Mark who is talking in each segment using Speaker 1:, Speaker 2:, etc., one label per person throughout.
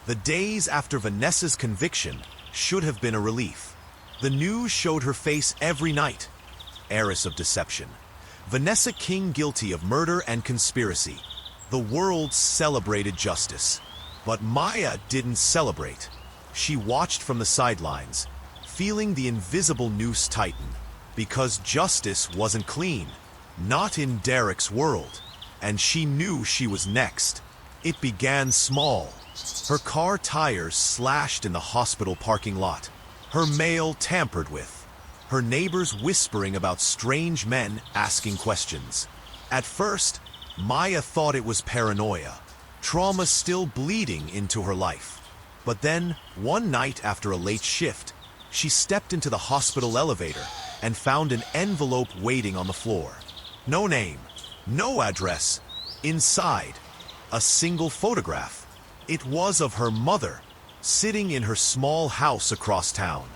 Speaker 1: The days after Vanessa's conviction should have been a relief. The news showed her face every night. Heiress of deception. Vanessa King guilty of murder and conspiracy. The world celebrated justice. But Maya didn't celebrate. She watched from the sidelines, feeling the invisible noose tighten. Because justice wasn't clean. Not in Derrick's world. And she knew she was next. It began small. Her car tires slashed in the hospital parking lot. Her mail tampered with. Her neighbors whispering about strange men asking questions. At first, Maya thought it was paranoia. Trauma still bleeding into her life. But then, one night after a late shift, she stepped into the hospital elevator and found an envelope waiting on the floor. No name, no address. Inside, a single photograph. It was of her mother, sitting in her small house across town,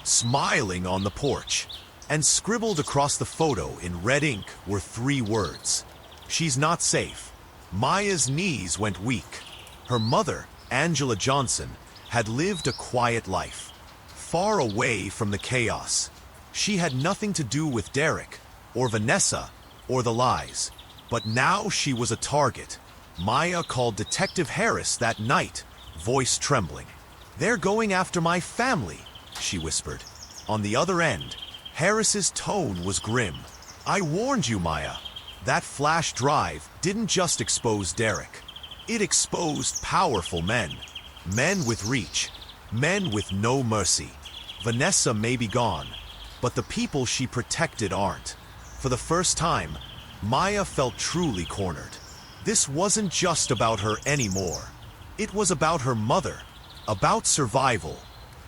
Speaker 1: smiling on the porch. And scribbled across the photo in red ink were 3 words. She's not safe. Maya's knees went weak. Her mother, Angela Johnson, had lived a quiet life, far away from the chaos. She had nothing to do with Derrick, or Vanessa, or the lies. But now she was a target. Maya called Detective Harris that night, voice trembling. "They're going after my family," she whispered. On the other end, Harris's tone was grim. "I warned you, Maya." That flash drive didn't just expose Derrick. It exposed powerful men. Men with reach. Men with no mercy. Vanessa may be gone, but the people she protected aren't. For the first time, Maya felt truly cornered. This wasn't just about her anymore. It was about her mother, about survival.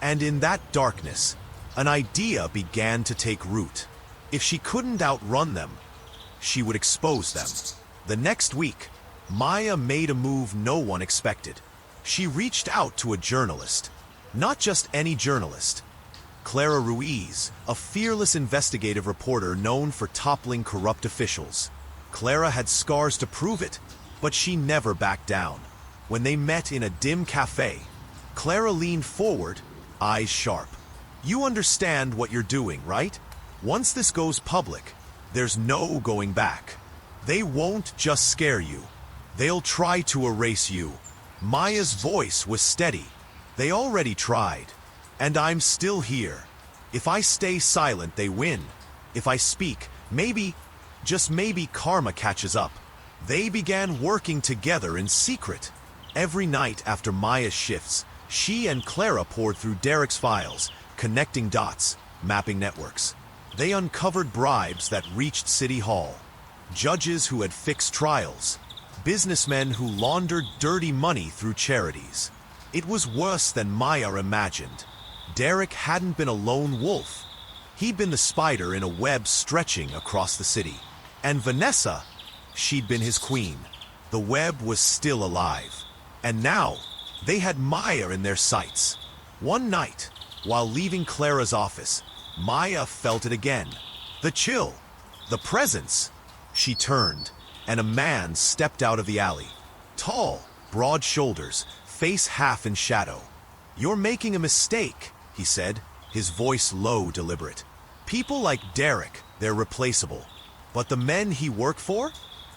Speaker 1: And in that darkness, an idea began to take root. If she couldn't outrun them, she would expose them. The next week, Maya made a move no one expected. She reached out to a journalist. Not just any journalist. Clara Ruiz, a fearless investigative reporter known for toppling corrupt officials. Clara had scars to prove it, but she never backed down. When they met in a dim cafe, Clara leaned forward, eyes sharp. "You understand what you're doing, right? Once this goes public, there's no going back. They won't just scare you. They'll try to erase you." Maya's voice was steady. "They already tried. And I'm still here. If I stay silent, they win. If I speak, maybe, just maybe karma catches up." They began working together in secret. Every night after Maya's shifts, she and Clara poured through Derrick's files, connecting dots, mapping networks. They uncovered bribes that reached City Hall, judges who had fixed trials, businessmen who laundered dirty money through charities. It was worse than Maya imagined. Derrick hadn't been a lone wolf. He'd been the spider in a web stretching across the city. And Vanessa, she'd been his queen. The web was still alive. And now, they had Maya in their sights. One night, while leaving Clara's office, Maya felt it again. The chill. The presence. She turned, and a man stepped out of the alley. Tall, broad shoulders, face half in shadow. "You're making a mistake," he said, his voice low, deliberate. "People like Derrick, they're replaceable. But the men he worked for?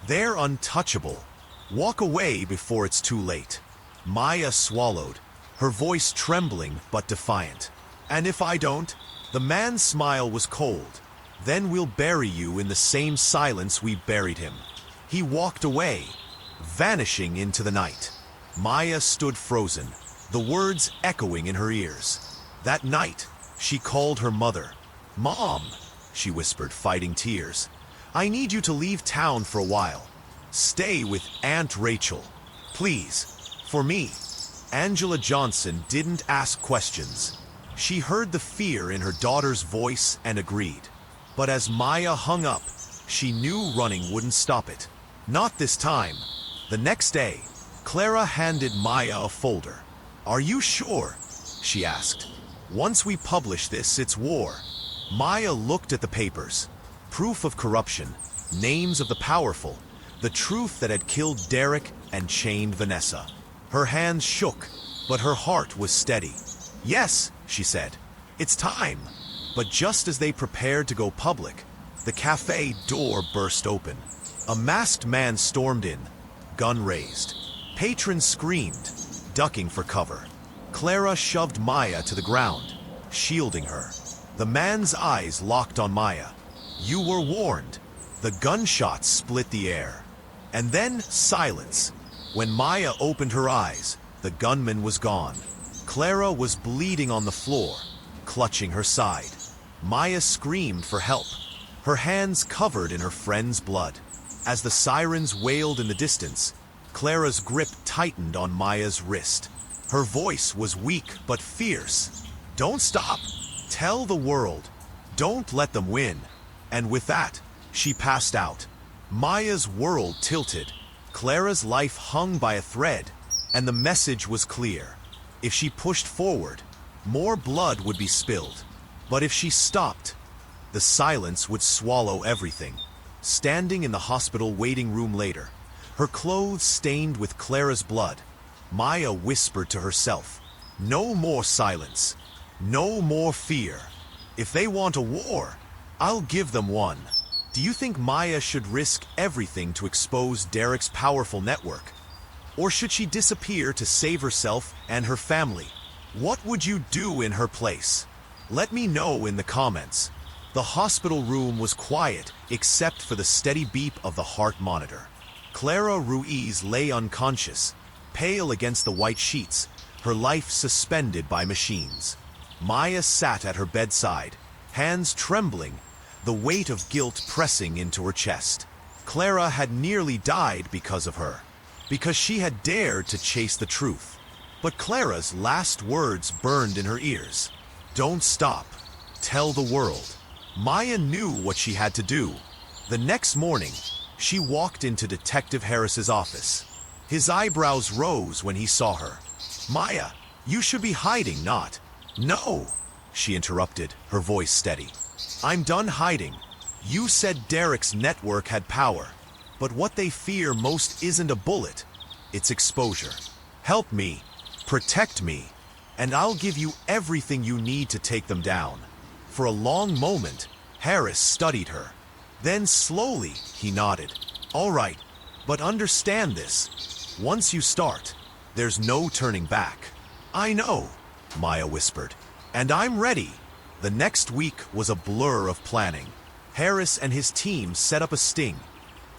Speaker 1: They're untouchable. Walk away before it's too late." Maya swallowed, her voice trembling but defiant. "And if I don't?" The man's smile was cold. "Then we'll bury you in the same silence we buried him." He walked away, vanishing into the night. Maya stood frozen, the words echoing in her ears. That night, she called her mother. "Mom," she whispered, fighting tears. "I need you to leave town for a while. Stay with Aunt Rachel. Please, for me." Angela Johnson didn't ask questions. She heard the fear in her daughter's voice and agreed. But as Maya hung up, she knew running wouldn't stop it. Not this time. The next day, Clara handed Maya a folder. "Are you sure?" she asked. "Once we publish this, it's war." Maya looked at the papers. Proof of corruption, names of the powerful, the truth that had killed Derrick and chained Vanessa. Her hands shook, but her heart was steady. "Yes," she said, "it's time." But just as they prepared to go public, the cafe door burst open. A masked man stormed in, gun raised. Patrons screamed, ducking for cover. Clara shoved Maya to the ground, shielding her. The man's eyes locked on Maya. "You were warned." The gunshots split the air. And then silence. When Maya opened her eyes, the gunman was gone. Clara was bleeding on the floor, clutching her side. Maya screamed for help, her hands covered in her friend's blood. As the sirens wailed in the distance, Clara's grip tightened on Maya's wrist. Her voice was weak but fierce. "Don't stop. Tell the world. Don't let them win." And with that, she passed out. Maya's world tilted. Clara's life hung by a thread, and the message was clear. If she pushed forward, more blood would be spilled. But if she stopped, the silence would swallow everything. Standing in the hospital waiting room later, her clothes stained with Clara's blood, Maya whispered to herself, "No more silence. No more fear. If they want a war, I'll give them one." Do you think Maya should risk everything to expose Derrick's powerful network? Or should she disappear to save herself and her family? What would you do in her place? Let me know in the comments. The hospital room was quiet except for the steady beep of the heart monitor. Clara Ruiz lay unconscious, pale against the white sheets, her life suspended by machines. Maya sat at her bedside, hands trembling, the weight of guilt pressing into her chest. Clara had nearly died because of her, because she had dared to chase the truth. But Clara's last words burned in her ears. "Don't stop. Tell the world." Maya knew what she had to do. The next morning, she walked into Detective Harris's office. His eyebrows rose when he saw her. "Maya, you should be hiding, not..." "No," she interrupted, her voice steady. "I'm done hiding. You said Derrick's network had power, but what they fear most isn't a bullet, it's exposure. Help me, protect me, and I'll give you everything you need to take them down." For a long moment, Harris studied her. Then slowly, he nodded. "All right, but understand this. Once you start, there's no turning back." "I know," Maya whispered, "and I'm ready." The next week was a blur of planning. Harris and his team set up a sting.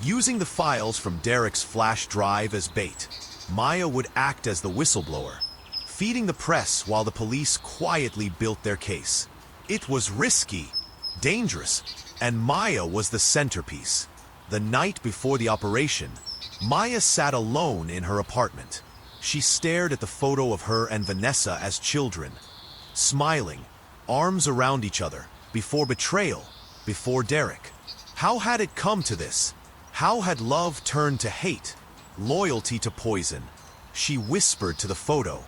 Speaker 1: Using the files from Derrick's flash drive as bait, Maya would act as the whistleblower, feeding the press while the police quietly built their case. It was risky, dangerous, and Maya was the centerpiece. The night before the operation, Maya sat alone in her apartment. She stared at the photo of her and Vanessa as children, smiling, arms around each other, before betrayal, before Derrick. How had it come to this? How had love turned to hate, loyalty to poison? She whispered to the photo,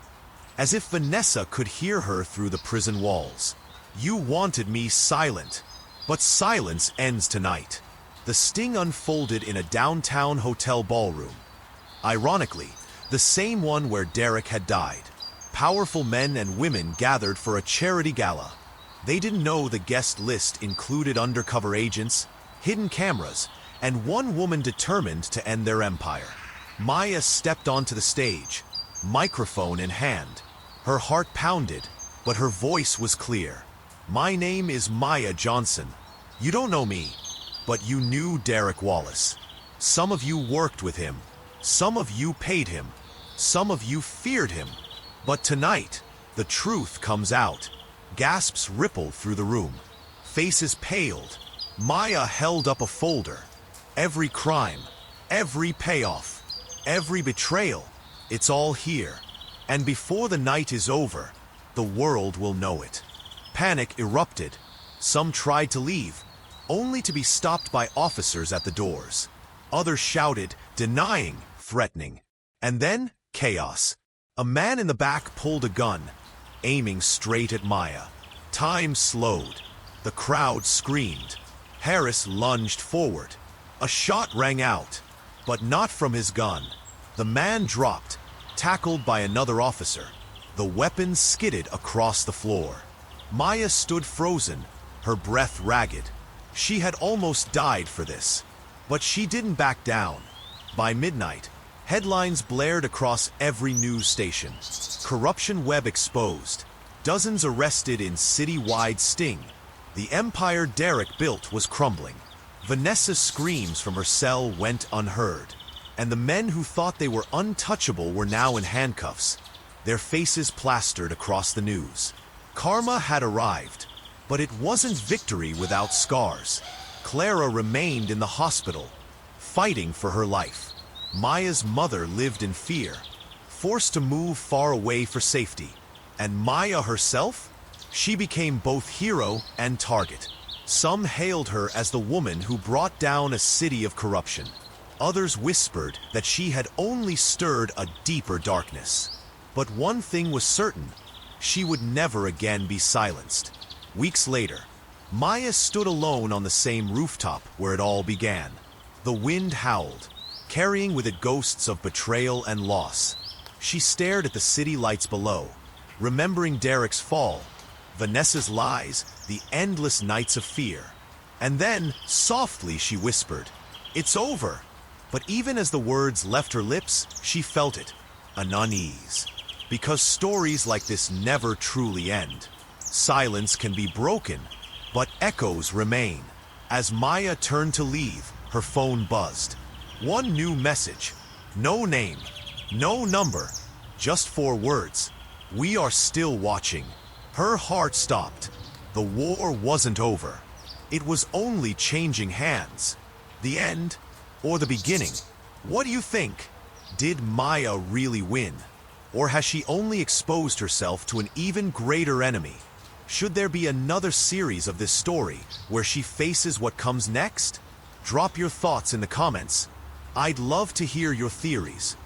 Speaker 1: as if Vanessa could hear her through the prison walls. "You wanted me silent, but silence ends tonight." The sting unfolded in a downtown hotel ballroom. Ironically, the same one where Derrick had died. Powerful men and women gathered for a charity gala. They didn't know the guest list included undercover agents, hidden cameras, and one woman determined to end their empire. Maya stepped onto the stage, microphone in hand. Her heart pounded, but her voice was clear. "My name is Maya Johnson. You don't know me, but you knew Derrick Wallace. Some of you worked with him. Some of you paid him. Some of you feared him. But tonight, the truth comes out." Gasps rippled through the room. Faces paled. Maya held up a folder. Every crime, every payoff, every betrayal, it's all here. And before the night is over, the world will know it. Panic erupted. Some tried to leave, only to be stopped by officers at the doors. Others shouted, denying, threatening. And then, chaos. A man in the back pulled a gun, aiming straight at Maya. Time slowed. The crowd screamed. Harris lunged forward. A shot rang out, but not from his gun. The man dropped, tackled by another officer. The weapon skidded across the floor. Maya stood frozen, her breath ragged. She had almost died for this. But she didn't back down. By midnight, headlines blared across every news station. Corruption web exposed. Dozens arrested in city-wide sting. The empire Derrick built was crumbling. Vanessa's screams from her cell went unheard. And the men who thought they were untouchable were now in handcuffs, their faces plastered across the news. Karma had arrived, but it wasn't victory without scars. Clara remained in the hospital, fighting for her life. Maya's mother lived in fear, forced to move far away for safety. And Maya herself? She became both hero and target. Some hailed her as the woman who brought down a city of corruption. Others whispered that she had only stirred a deeper darkness. But one thing was certain: she would never again be silenced. Weeks later, Maya stood alone on the same rooftop where it all began. The wind howled, carrying with it ghosts of betrayal and loss. She stared at the city lights below, remembering Derrick's fall, Vanessa's lies, the endless nights of fear. And then, softly, she whispered, "It's over." But even as the words left her lips, she felt it, an unease. Because stories like this never truly end. Silence can be broken, but echoes remain. As Maya turned to leave, her phone buzzed. One new message. No name, no number, just 4 words. "We are still watching." Her heart stopped. The war wasn't over. It was only changing hands. The end, or the beginning? What do you think? Did Maya really win? Or has she only exposed herself to an even greater enemy? Should there be another series of this story where she faces what comes next? Drop your thoughts in the comments. I'd love to hear your theories.